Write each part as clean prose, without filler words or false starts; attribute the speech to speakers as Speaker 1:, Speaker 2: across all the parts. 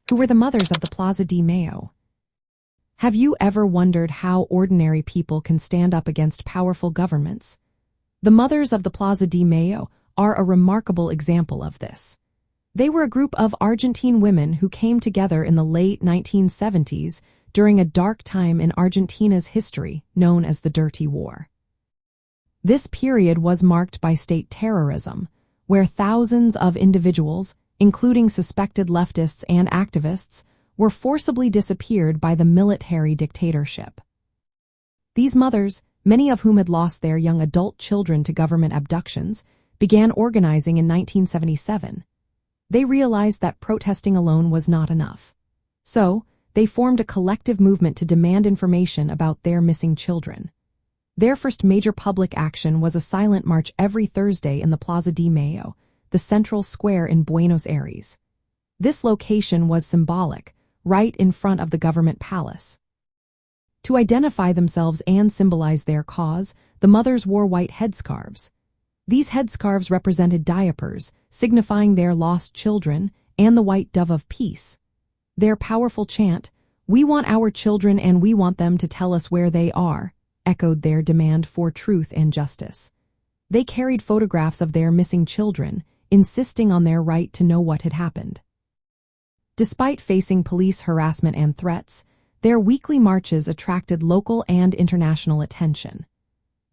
Speaker 1: who were the mothers of the Plaza de Mayo. Have you ever wondered how ordinary people can stand up against powerful governments? The mothers of the Plaza de Mayo are a remarkable example of this. They were a group of Argentine women who came together in the late 1970s during a dark time in Argentina's history known as the Dirty War. This period was marked by state terrorism, where thousands of individuals, including suspected leftists and activists, were forcibly disappeared by the military dictatorship. These mothers, many of whom had lost their young adult children to government abductions, began organizing in 1977. They realized that protesting alone was not enough. So, they formed a collective movement to demand information about their missing children. Their first major public action was a silent march every Thursday in the Plaza de Mayo, the central square in Buenos Aires. This location was symbolic, right in front of the government palace. To identify themselves and symbolize their cause, the mothers wore white headscarves. These headscarves represented diapers, signifying their lost children, and the white dove of peace. Their powerful chant, "We want our children and we want them to tell us where they are," echoed their demand for truth and justice. They carried photographs of their missing children, insisting on their right to know what had happened. Despite facing police harassment and threats, their weekly marches attracted local and international attention.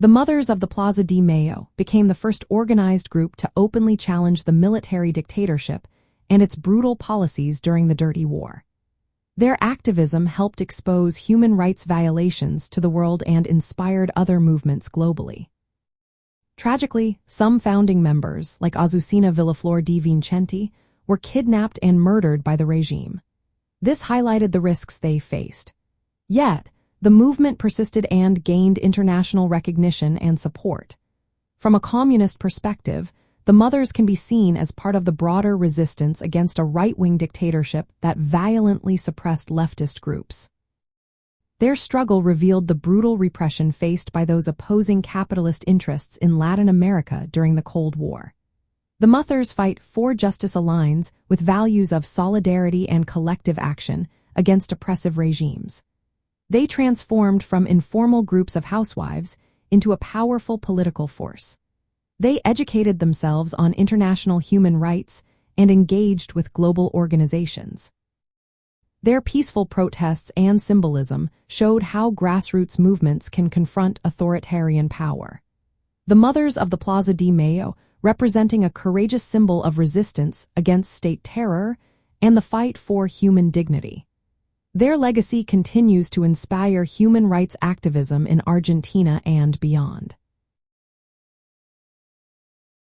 Speaker 1: The Mothers of the Plaza de Mayo became the first organized group to openly challenge the military dictatorship and its brutal policies during the Dirty War. Their activism helped expose human rights violations to the world and inspired other movements globally. Tragically, some founding members, like Azucena Villaflor de Vincenti, were kidnapped and murdered by the regime. This highlighted the risks they faced. Yet, the movement persisted and gained international recognition and support. From a communist perspective, the mothers can be seen as part of the broader resistance against a right-wing dictatorship that violently suppressed leftist groups. Their struggle revealed the brutal repression faced by those opposing capitalist interests in Latin America during the Cold War. The mothers' fight for justice aligns with values of solidarity and collective action against oppressive regimes. They transformed from informal groups of housewives into a powerful political force. They educated themselves on international human rights and engaged with global organizations. Their peaceful protests and symbolism showed how grassroots movements can confront authoritarian power. The Mothers of the Plaza de Mayo, representing a courageous symbol of resistance against state terror and the fight for human dignity. Their legacy continues to inspire human rights activism in Argentina and beyond.